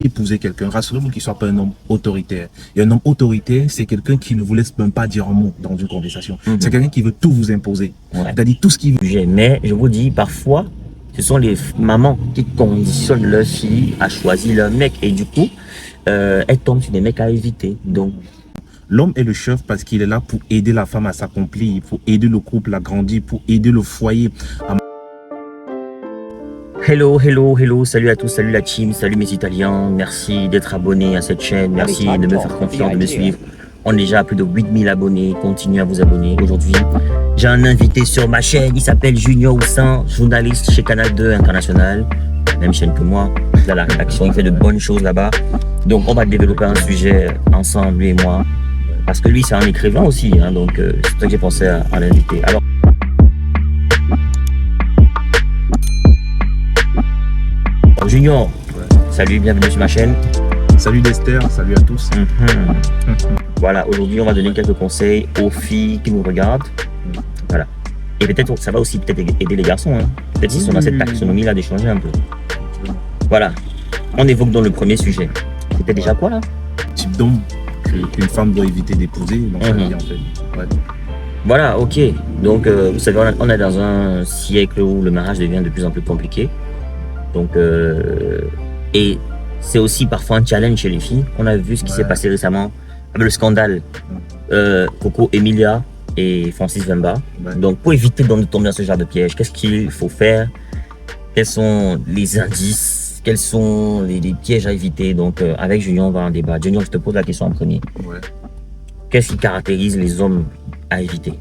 épouser quelqu'un, rassurez-vous qu'il ne soit pas un homme autoritaire. Et un homme autoritaire, c'est quelqu'un qui ne vous laisse même pas dire un mot dans une conversation. C'est quelqu'un qui veut tout vous imposer. Ouais. C'est-à-dire tout ce qu'il veut. Mais je vous dis, parfois, ce sont les mamans qui conditionnent leur fille à choisir leur mec. Et du coup, elles tombent sur des mecs à éviter. Donc, l'homme est le chef parce qu'il est là pour aider la femme à s'accomplir, pour aider le couple à grandir, pour aider le foyer à... Hello, salut à tous, salut la team, salut mes Italiens, merci d'être abonnés à cette chaîne, merci de me faire confiance, de me suivre. On est déjà à plus de 8000 abonnés, continuez à vous abonner. Aujourd'hui, j'ai un invité sur ma chaîne, il s'appelle Junior Houssin, journaliste chez Canal 2 International, même chaîne que moi, il a la rédaction, il fait de bonnes choses là-bas. Donc on va développer un sujet ensemble, lui et moi, parce que lui c'est un écrivain aussi, hein, donc c'est pour ça que j'ai pensé à l'inviter. Alors, Junior, salut, bienvenue sur ma chaîne. Salut Dester, salut à tous. Voilà, aujourd'hui on va donner quelques conseils aux filles qui nous regardent. Voilà. Et peut-être ça va aussi peut-être aider les garçons. Hein. Peut-être s'ils sont dans cette taxonomie là d'échanger un peu. Voilà. On évoque dans le premier sujet. C'était déjà quoi là? Type d'homme qu'une femme doit éviter d'épouser dans sa vie en fait. Ouais. Voilà, ok. Donc vous savez, on est dans un siècle où le mariage devient de plus en plus compliqué. Donc, et c'est aussi parfois un challenge chez les filles. On a vu ce qui s'est passé récemment avec le scandale Coco Emilia et Francis Vemba. Donc, pour éviter de tomber dans ce genre de piège, qu'est-ce qu'il faut faire? Quels sont les indices? Quels sont les pièges à éviter? Donc, avec Junior, on va en débat. Junior, je te pose la question en premier. Qu'est-ce qui caractérise les hommes à éviter?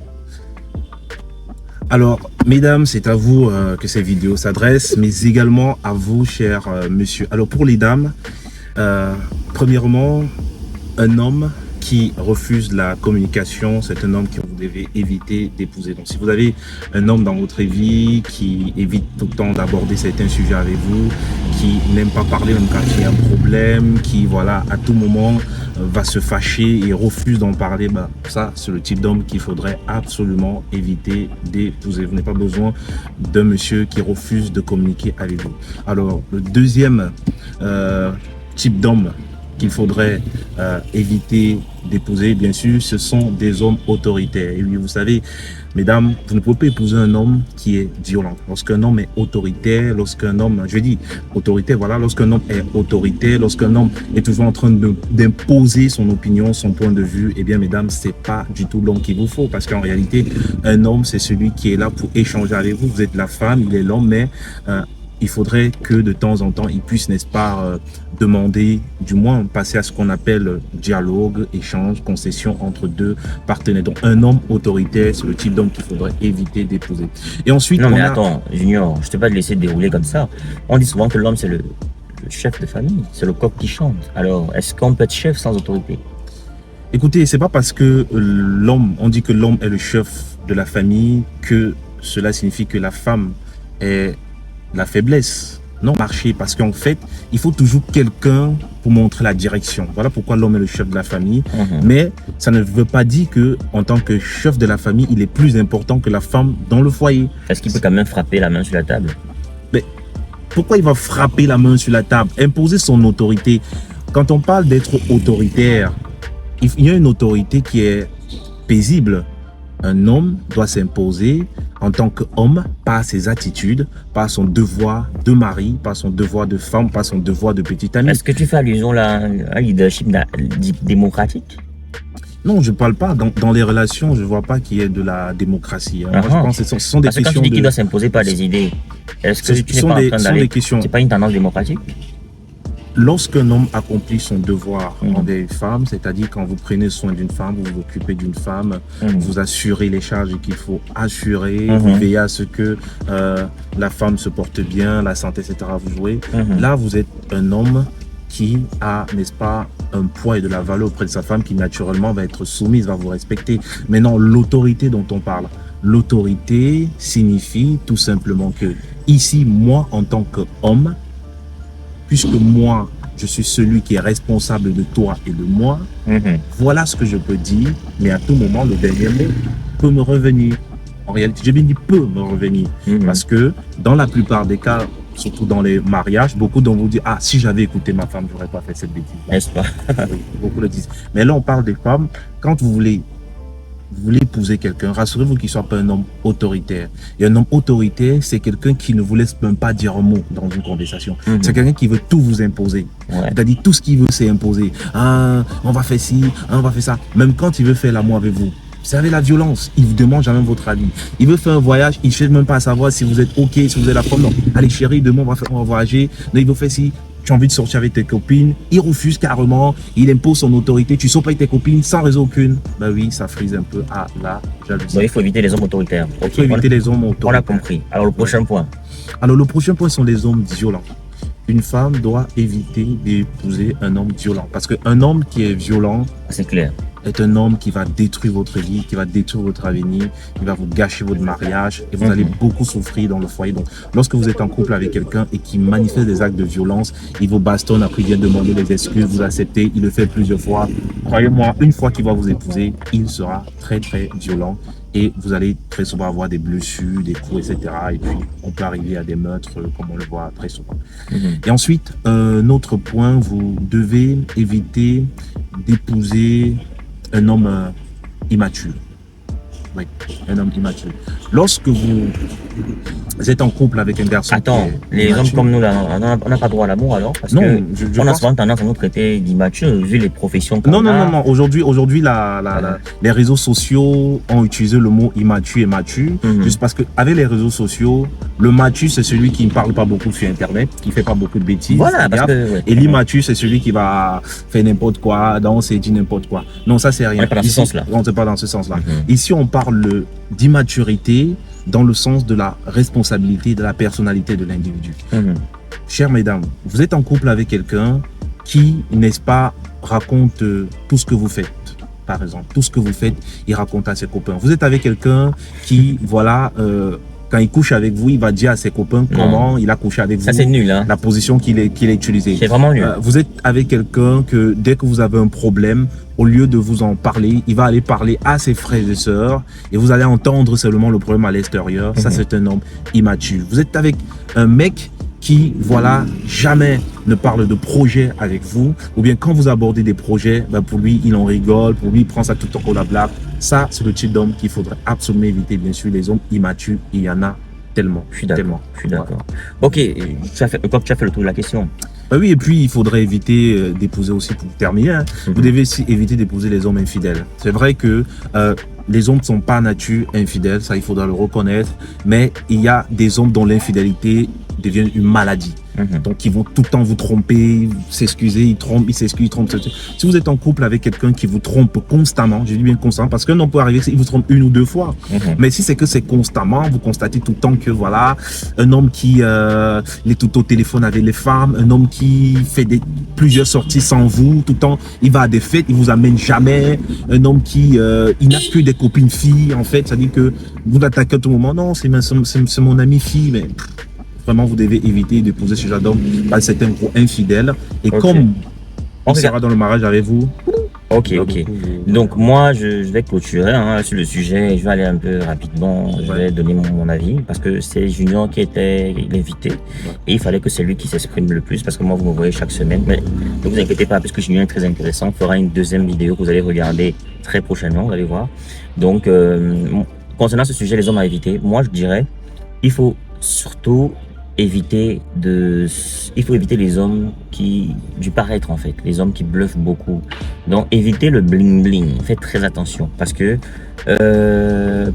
Alors, mesdames, c'est à vous que ces vidéos s'adressent, mais également à vous, chers monsieur. Alors, pour les dames, premièrement, un homme qui refuse la communication, c'est un homme que vous devez éviter d'épouser. Donc, si vous avez un homme dans votre vie qui évite tout le temps d'aborder certains sujets avec vous, qui n'aime pas parler même quand il y a un problème, qui, voilà, à tout moment va se fâcher et refuse d'en parler, bah, ça, c'est le type d'homme qu'il faudrait absolument éviter d'épouser. Vous n'avez pas besoin d'un monsieur qui refuse de communiquer avec vous. Alors, le deuxième type d'homme qu'il faudrait éviter d'épouser, bien sûr, ce sont des hommes autoritaires. Et oui, vous savez, mesdames, vous ne pouvez pas épouser un homme qui est violent. Lorsqu'un homme est autoritaire, lorsqu'un homme, je dis autoritaire, voilà, lorsqu'un homme est autoritaire, lorsqu'un homme est toujours en train d'imposer son opinion, son point de vue, eh bien, mesdames, c'est pas du tout l'homme qu'il vous faut. Parce qu'en réalité, un homme, c'est celui qui est là pour échanger avec vous. Vous êtes la femme, il est l'homme, mais il faudrait que de temps en temps, il puisse, n'est-ce pas, demander, du moins passer à ce qu'on appelle dialogue, échange, concession entre deux partenaires. Donc, un homme autoritaire, c'est le type d'homme qu'il faudrait éviter d'épouser. Et ensuite, non, mais attends, Junior, je ne t'ai pas laissé dérouler comme ça. On dit souvent que l'homme, c'est le chef de famille, c'est le coq qui chante. Alors, est-ce qu'on peut être chef sans autorité? Écoutez, c'est pas parce que l'homme, on dit que l'homme est le chef de la famille que cela signifie que la femme est la faiblesse. Non, marcher, parce qu'en fait, il faut toujours quelqu'un pour montrer la direction. Voilà pourquoi l'homme est le chef de la famille. Mais ça ne veut pas dire que, en tant que chef de la famille, il est plus important que la femme dans le foyer. Est-ce qu'il peut quand même frapper la main sur la table? Mais pourquoi il va frapper la main sur la table? Imposer son autorité. Quand on parle d'être autoritaire, il y a une autorité qui est paisible. Un homme doit s'imposer en tant qu'homme par ses attitudes, par son devoir de mari, par son devoir de femme, par son devoir de petite amie. Est-ce que tu fais allusion là à un leadership démocratique? Non, je ne parle pas. Dans les relations, je ne vois pas qu'il y ait de la démocratie. Moi, je pense que ce sont des questions. Parce que quand tu dis qu'il doit s'imposer par les idées, est-ce que tu n'es pas en train d'aller... C'est pas une tendance démocratique? Lorsqu'un homme accomplit son devoir envers une femme, c'est-à-dire quand vous prenez soin d'une femme, vous vous occupez d'une femme, vous assurez les charges qu'il faut assurer, vous veillez à ce que la femme se porte bien, la santé, etc. Vous jouez. Là, vous êtes un homme qui a, n'est-ce pas, un poids et de la valeur auprès de sa femme qui naturellement va être soumise, va vous respecter. Maintenant, l'autorité dont on parle, l'autorité signifie tout simplement que ici, moi, en tant qu'homme, puisque moi, je suis celui qui est responsable de toi et de moi, voilà ce que je peux dire, mais à tout moment, le dernier mot peut me revenir. En réalité, je bien dit peut me revenir, parce que dans la plupart des cas, surtout dans les mariages. Beaucoup d'entre vous disent, ah, si j'avais écouté ma femme, j'aurais pas fait cette bêtise. N'est-ce pas? Oui, beaucoup le disent. Mais là, on parle des femmes. Quand vous voulez épouser quelqu'un, rassurez-vous qu'il ne soit pas un homme autoritaire. Et un homme autoritaire, c'est quelqu'un qui ne vous laisse même pas dire un mot dans une conversation. C'est quelqu'un qui veut tout vous imposer. Ouais. C'est-à-dire, tout ce qu'il veut, c'est imposer. Ah, on va faire ci, ah, on va faire ça. Même quand il veut faire l'amour avec vous, c'est avec la violence. Il ne vous demande jamais votre avis. Il veut faire un voyage, il ne cherche même pas à savoir si vous êtes OK, si vous êtes la femme. Non, allez chérie, demain on va voyager. Non, il veut faire ci. Tu as envie de sortir avec tes copines, il refuse carrément, il impose son autorité, tu sors pas avec tes copines sans raison aucune. Ben oui, ça frise un peu à la jalousie. Donc, il faut éviter les hommes autoritaires. Il faut éviter les hommes autoritaires. On l'a compris. Alors, le prochain point. Alors, le prochain point sont les hommes violents. Une femme doit éviter d'épouser un homme violent. Parce qu'un homme qui est violent C'est clair. est un homme qui va détruire votre vie, qui va détruire votre avenir, qui va vous gâcher votre mariage et vous allez beaucoup souffrir dans le foyer. Donc, lorsque vous êtes en couple avec quelqu'un et qui manifeste des actes de violence, il vous bastonne, après il vient demander des excuses, vous acceptez, il le fait plusieurs fois. Croyez-moi, une fois qu'il va vous épouser, il sera très très violent et vous allez très souvent avoir des blessures, des coups, etc. Et puis, on peut arriver à des meurtres comme on le voit très souvent. Et ensuite, notre point, vous devez éviter d'épouser un homme immature. Oui, un homme immature. Lorsque vous êtes en couple avec un garçon. Attends, les hommes comme nous, là, on n'a pas droit à l'amour alors? Parce non, que je on a pense... souvent tendance à nous traiter d'immatures vu les professions qu'on Non. a. Aujourd'hui, les réseaux sociaux ont utilisé le mot immature et mature. Juste parce qu'avec les réseaux sociaux, le mature, c'est celui qui ne parle pas beaucoup sur Internet, qui ne fait pas beaucoup de bêtises. Voilà, parce que, ouais. Et l'immature, c'est celui qui va faire n'importe quoi, danser et dire n'importe quoi. Non, ça, c'est rien. On n'est pas dans ce sens-là. On n'est pas dans ce sens-là. Ici, on parle d'immaturité dans le sens de la responsabilité, de la personnalité de l'individu. Chères mesdames, vous êtes en couple avec quelqu'un qui, n'est-ce pas, raconte tout ce que vous faites. Par exemple, tout ce que vous faites, il raconte à ses copains. Vous êtes avec quelqu'un qui, voilà, quand il couche avec vous, il va dire à ses copains comment il a couché avec vous. Ça, c'est nul, hein. La position qu'il a utilisée. C'est vraiment nul. Vous êtes avec quelqu'un que dès que vous avez un problème, au lieu de vous en parler, il va aller parler à ses frères et sœurs et vous allez entendre seulement le problème à l'extérieur. Ça, c'est un homme immature. Vous êtes avec un mec qui, voilà, jamais ne parle de projet avec vous, ou bien quand vous abordez des projets, ben pour lui, il en rigole, pour lui, il prend ça tout en la blague. Ça, c'est le type d'homme qu'il faudrait absolument éviter. Bien sûr, les hommes immatures, il y en a tellement. Je suis d'accord. Ok, tu as fait le tour de la question. Oui, et puis il faudrait éviter d'épouser aussi, pour terminer, hein, vous devez aussi éviter d'épouser les hommes infidèles. C'est vrai que les hommes ne sont pas nature infidèles, ça il faudra le reconnaître, mais il y a des hommes dont l'infidélité devient une maladie. Donc ils vont tout le temps vous tromper, s'excuser, ils trompent, ils s'excusent, ils trompent. Si vous êtes en couple avec quelqu'un qui vous trompe constamment, je dis bien constamment, parce qu'un homme peut arriver, il vous trompe une ou deux fois. Mais si c'est que c'est constamment, vous constatez tout le temps que voilà, un homme qui est tout au téléphone avec les femmes, un homme qui fait plusieurs sorties sans vous, tout le temps, il va à des fêtes, il vous amène jamais, un homme qui il n'a que des copines filles, en fait, ça dit que vous l'attaquez à tout moment, non, c'est mon ami fille, mais vraiment, vous devez éviter d'épouser ce genre d'homme parce que c'est un gros infidèle. Et comme on sera dans le mariage avec vous. Ok. Donc moi, je vais clôturer sur le sujet. Je vais aller un peu rapidement. Je vais donner mon avis parce que c'est Junior qui était l'invité. Et il fallait que c'est lui qui s'exprime le plus parce que moi, vous me voyez chaque semaine. Mais ne vous inquiétez pas parce que Junior est très intéressant. On fera une deuxième vidéo que vous allez regarder très prochainement. Vous allez voir. Donc, concernant ce sujet, les hommes à éviter, moi, je dirais, il faut surtout éviter les hommes du paraître en fait, les hommes qui bluffent beaucoup. Donc évitez le bling bling, faites très attention parce que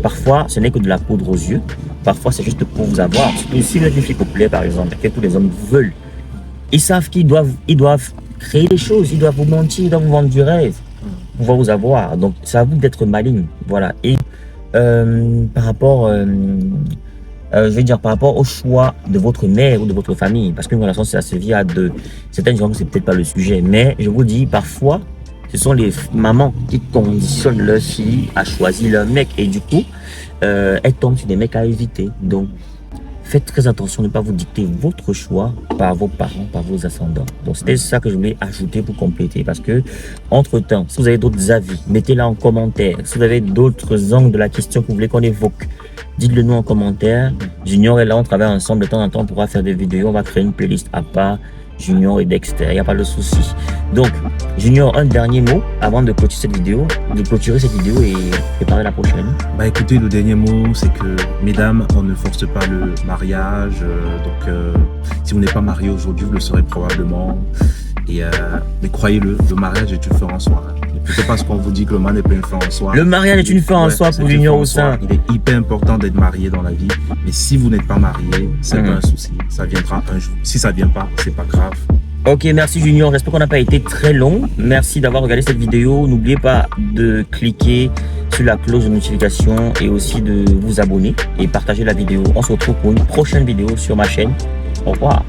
parfois ce n'est que de la poudre aux yeux, parfois c'est juste pour vous avoir. Si vous êtes une fille populaire par exemple, que tous les hommes veulent, ils savent qu'ils doivent créer des choses, ils doivent vous mentir, ils doivent vous vendre du rêve, pour vous avoir. Donc c'est à vous d'être maligne, voilà. Et par rapport je vais dire par rapport au choix de votre mère ou de votre famille, parce qu'une relation, ça se vit à deux. Certaines gens, c'est peut-être pas le sujet, mais je vous dis, parfois, ce sont les mamans qui conditionnent leur fille à choisir leur mec, et du coup, elles tombent sur des mecs à éviter. Donc, faites très attention de ne pas vous dicter votre choix par vos parents, par vos ascendants. Donc, c'était ça que je voulais ajouter pour compléter, parce que, entre-temps, si vous avez d'autres avis, mettez-les en commentaire. Si vous avez d'autres angles de la question que vous voulez qu'on évoque, dites-le nous en commentaire. Junior est là, on travaille ensemble de temps en temps, on pourra faire des vidéos, on va créer une playlist à part, Junior et Dexter, il n'y a pas de souci. Donc, Junior, un dernier mot avant de clôturer cette vidéo, et préparer la prochaine. Bah écoutez, le dernier mot, c'est que, mesdames, on ne force pas le mariage. Si vous n'êtes pas marié aujourd'hui, vous le serez probablement. Mais croyez-le, le mariage est une fin en soi. N'écoutez pas ce qu'on vous dit que le mariage n'est pas une fin en soi. Le mariage est une fin en soi pour Junior Oussin. Il est hyper important d'être marié dans la vie. Mais si vous n'êtes pas marié, c'est pas un souci. Ça viendra un jour. Si ça vient pas, c'est pas grave. Ok, merci Junior. J'espère qu'on n'a pas été très long. Merci d'avoir regardé cette vidéo. N'oubliez pas de cliquer sur la cloche de notification et aussi de vous abonner et partager la vidéo. On se retrouve pour une prochaine vidéo sur ma chaîne. Au revoir.